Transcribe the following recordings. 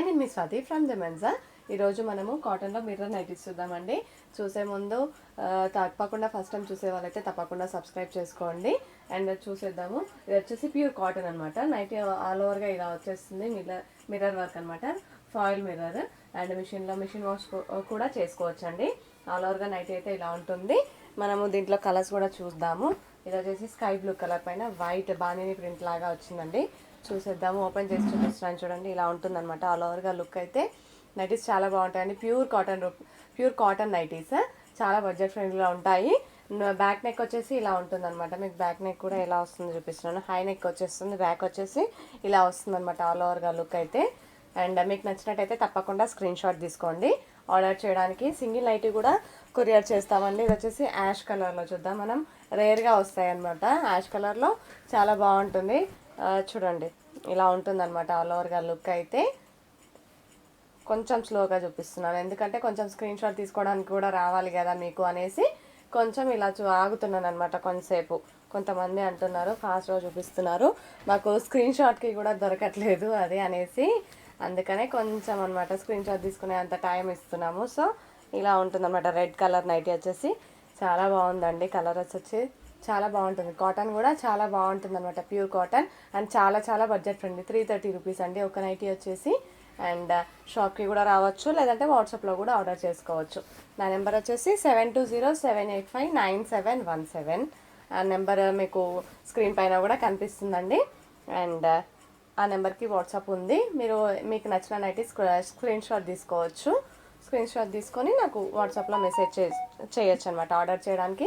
Hi, నేను మీ Swathi from the Mensa. ఈరోజు మనము కాటన్లో మిర్రర్ నైటీస్ చూద్దామండి. చూసే ముందు తప్పకుండా ఫస్ట్ టైం చూసే వాళ్ళైతే తప్పకుండా సబ్స్క్రైబ్ చేసుకోండి. అండ్ చూసేద్దాము. ఇది వచ్చేసి ప్యూర్ కాటన్ అనమాట. నైటీ ఆల్ ఓవర్గా ఇలా వచ్చేస్తుంది. మిర్రర్ వర్క్ అనమాట. Foil mirror and machine wash కూడా చేసుకోవచ్చు అండి. ఆల్ ఓవర్గా నైటీ అయితే ఇలా ఉంటుంది. మనము దీంట్లో కలర్స్ కూడా చూద్దాము. ఇది వచ్చేసి స్కై బ్లూ కలర్ పైన వైట్ బాణీని ప్రింట్ లాగా వచ్చిందండి. చూసేద్దాము. ఓపెన్ చేసి చూపిస్తున్నాను చూడండి. ఇలా ఉంటుందన్నమాట ఆల్ ఓవర్గా లుక్ అయితే. నైటీస్ చాలా బాగుంటాయండి. ప్యూర్ కాటన్ నైటీస్ చాలా బడ్జెట్ ఫ్రెండ్లీగా ఉంటాయి. బ్యాక్ నెక్ వచ్చేసి ఇలా ఉంటుందన్నమాట. మీకు బ్యాక్ నెక్ కూడా ఎలా వస్తుందో చూపిస్తున్నాను. హై నెక్ వచ్చేస్తుంది, బ్యాక్ వచ్చేసి ఇలా వస్తుందన్నమాట ఆల్ ఓవర్గా లుక్ అయితే. అండ్ మీకు నచ్చినట్టయితే తప్పకుండా స్క్రీన్ షాట్ తీసుకోండి. ఆర్డర్ చేయడానికి సింగిల్ నైటీ కూడా కొరియర్ చేస్తామండి. ఇది వచ్చేసి యాష్ కలర్లో చూద్దాం. మనం రేర్గా వస్తాయి అన్నమాట. యాష్ కలర్లో చాలా బాగుంటుంది. చూడండి ఇలా ఉంటుందన్నమాట ఆల్ ఓవర్గా లుక్ అయితే. కొంచెం స్లోగా చూపిస్తున్నాను, ఎందుకంటే కొంచెం స్క్రీన్ షాట్ తీసుకోవడానికి కూడా రావాలి కదా మీకు అనేసి కొంచెం ఇలా ఆగుతున్నాను అనమాట. కొంతసేపు కొంతమంది అంటున్నారు ఫాస్ట్గా చూపిస్తున్నారు, మాకు స్క్రీన్ షాట్కి కూడా దొరకట్లేదు అది అనేసి, అందుకనే కొంచెం అనమాట స్క్రీన్ షాట్ తీసుకునే అంత టైం ఇస్తున్నాము. సో ఇలా ఉంటుందన్నమాట. రెడ్ కలర్ నైటీ వచ్చేసి చాలా బాగుందండి. కలర్ వచ్చేసి చాలా బాగుంటుంది. కాటన్ కూడా చాలా బాగుంటుంది అనమాట. ప్యూర్ కాటన్ అండ్ చాలా బడ్జెట్ ఫ్రెండ్లీ. 330 రూపీస్ అండి ఒక నైటీ వచ్చేసి. అండ్ షాప్కి కూడా రావచ్చు, లేదంటే వాట్సాప్లో కూడా ఆర్డర్ చేసుకోవచ్చు. నా నెంబర్ వచ్చేసి 7207859717. ఆ నెంబర్ మీకు స్క్రీన్ పైన కూడా కనిపిస్తుందండి. అండ్ ఆ నెంబర్కి వాట్సాప్ ఉంది. మీకు నచ్చిన నైటీ స్క్రీన్ షాట్ తీసుకోవచ్చు. స్క్రీన్ షాట్ తీసుకొని నాకు వాట్సాప్లో మెసేజ్ చేయొచ్చు అనమాట ఆర్డర్ చేయడానికి.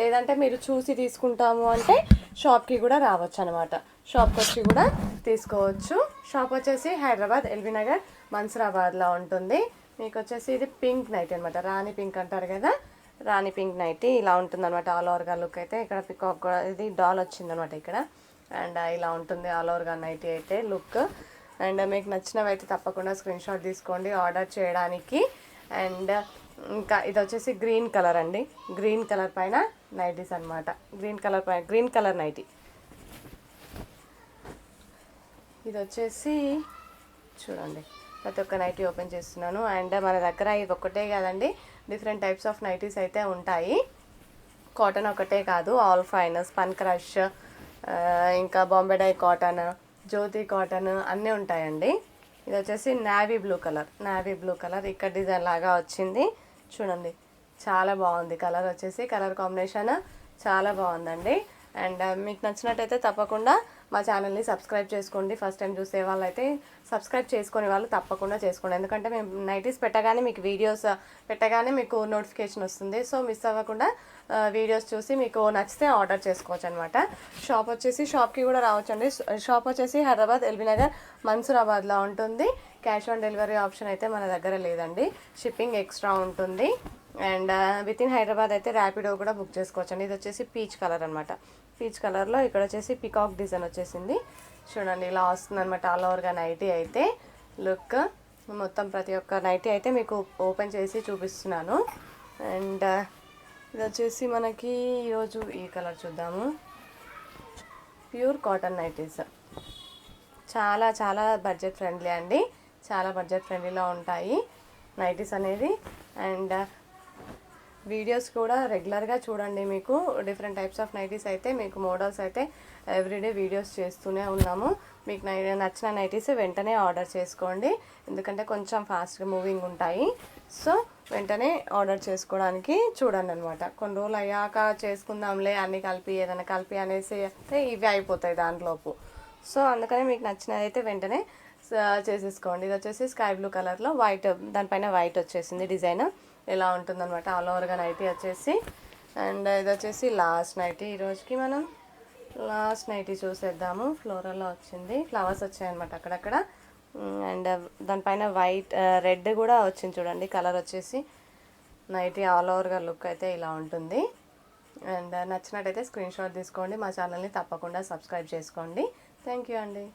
లేదంటే మీరు చూసి తీసుకుంటాము అంటే షాప్కి కూడా రావచ్చు అనమాట. షాప్కి వచ్చి కూడా తీసుకోవచ్చు. షాప్ వచ్చేసి హైదరాబాద్ ఎల్బీ నగర్ మన్సూరాబాద్లో ఉంటుంది. మీకు వచ్చేసి ఇది పింక్ నైటీ అనమాట. రాణి పింక్ అంటారు కదా, రాణి పింక్ నైటీ ఇలా ఉంటుంది అనమాట ఆల్ ఓవర్గా లుక్ అయితే. ఇక్కడ పికాక్ కూడా ఇది డాల్ వచ్చిందనమాట ఇక్కడ. అండ్ ఇలా ఉంటుంది ఆల్ ఓవర్గా నైటీ అయితే లుక్. అండ్ మీకు నచ్చినవి అయితే తప్పకుండా స్క్రీన్ షాట్ తీసుకోండి ఆర్డర్ చేయడానికి. అండ్ ఇంకా ఇది వచ్చేసి గ్రీన్ కలర్ అండి. గ్రీన్ కలర్ పైన నైటీస్ అనమాట. Green colour nightie. ఇది వచ్చేసి చూడండి, ప్రతి ఒక్క నైటీ ఓపెన్ చేస్తున్నాను. అండ్ మన దగ్గర ఇది ఒక్కటే కాదండి, డిఫరెంట్ టైప్స్ ఆఫ్ నైటీస్ అయితే ఉంటాయి. కాటన్ ఒకటే కాదు, ఆల్ ఫైన్, స్పన్ క్రష్, ఇంకా బాంబే డై కాటన్, జ్యోతి కాటన్ అన్నీ ఉంటాయండి. ఇది వచ్చేసి నావీ బ్లూ కలర్ ఇక్కడ డిజైన్ లాగా వచ్చింది చూడండి. చాలా బాగుంది కలర్ వచ్చేసి. కలర్ కాంబినేషన్ చాలా బాగుందండి. అండ్ మీకు నచ్చినట్టయితే తప్పకుండా మా ఛానల్ని సబ్స్క్రైబ్ చేసుకోండి. ఫస్ట్ టైం చూసే వాళ్ళు అయితే సబ్స్క్రైబ్ చేసుకునే వాళ్ళు తప్పకుండా చేసుకోండి. ఎందుకంటే మేము నైటీస్ పెట్టగానే మీకు వీడియోస్ పెట్టగానే మీకు నోటిఫికేషన్ వస్తుంది. సో మిస్ అవ్వకుండా వీడియోస్ చూసి మీకు నచ్చితే ఆర్డర్ చేసుకోవచ్చు అనమాట. షాప్కి కూడా రావచ్చండి. షాప్ వచ్చేసి హైదరాబాద్ ఎల్బీ నగర్ మన్సూరాబాద్లో ఉంటుంది. క్యాష్ ఆన్ డెలివరీ ఆప్షన్ అయితే మన దగ్గర లేదండి. షిప్పింగ్ ఎక్స్ట్రా ఉంటుంది. అండ్ విత్ ఇన్ హైదరాబాద్ అయితే ర్యాపిడో కూడా బుక్ చేసుకోవచ్చండి. ఇది వచ్చేసి పీచ్ కలర్ అనమాట. పీచ్ కలర్లో ఇక్కడ వచ్చేసి పికాక్ డిజైన్ వచ్చేసింది చూడండి. ఇలా వస్తుంది అనమాట ఆల్ ఓవర్గా నైటీ అయితే లుక్. మొత్తం ప్రతి ఒక్క నైటీ అయితే మీకు ఓపెన్ చేసి చూపిస్తున్నాను. అండ్ ఇది వచ్చేసి మనకి ఈరోజు ఈ కలర్ చూద్దాము. ప్యూర్ కాటన్ నైటీస్ చాలా బడ్జెట్ ఫ్రెండ్లీ అండి. చాలా బడ్జెట్ ఫ్రెండ్లీలో ఉంటాయి నైటీస్ అనేది. అండ్ వీడియోస్ కూడా రెగ్యులర్గా చూడండి. మీకు డిఫరెంట్ టైప్స్ ఆఫ్ నైటీస్ అయితే మీకు మోడల్స్ అయితే ఎవ్రీడే వీడియోస్ చేస్తూనే ఉన్నాము. మీకు నచ్చిన నైటీస్ వెంటనే ఆర్డర్ చేసుకోండి, ఎందుకంటే కొంచెం ఫాస్ట్గా మూవింగ్ ఉంటాయి. సో వెంటనే ఆర్డర్ చేసుకోవడానికి చూడండి అనమాట. కొన్ని రోజులు అయ్యాక చేసుకుందాంలే అన్నీ ఏదైనా కలిపి అనేసి అయితే ఇవి అయిపోతాయి దాంట్లోపు. సో అందుకని మీకు నచ్చినది అయితే వెంటనే చేసేసుకోండి. ఇది వచ్చేసి స్కై బ్లూ కలర్లో వైట్, దానిపైన వైట్ వచ్చేసింది డిజైన్. ఇలా ఉంటుందన్నమాట ఆల్ ఓవర్గా నైటీ వచ్చేసి. అండ్ ఇది వచ్చేసి లాస్ట్ నైటీ. ఈరోజుకి మనం లాస్ట్ నైటీ చూసేద్దాము. ఫ్లోరల్లో వచ్చింది, ఫ్లవర్స్ వచ్చాయన్నమాట అక్కడక్కడ. అండ్ దానిపైన వైట్ రెడ్ కూడా వచ్చింది చూడండి కలర్ వచ్చేసి. నైటీ ఆల్ ఓవర్గా లుక్ అయితే ఇలా ఉంటుంది. అండ్ నచ్చినట్టయితే స్క్రీన్ షాట్ తీసుకోండి. మా ఛానల్ని తప్పకుండా సబ్స్క్రైబ్ చేసుకోండి. థ్యాంక్ యూ అండి.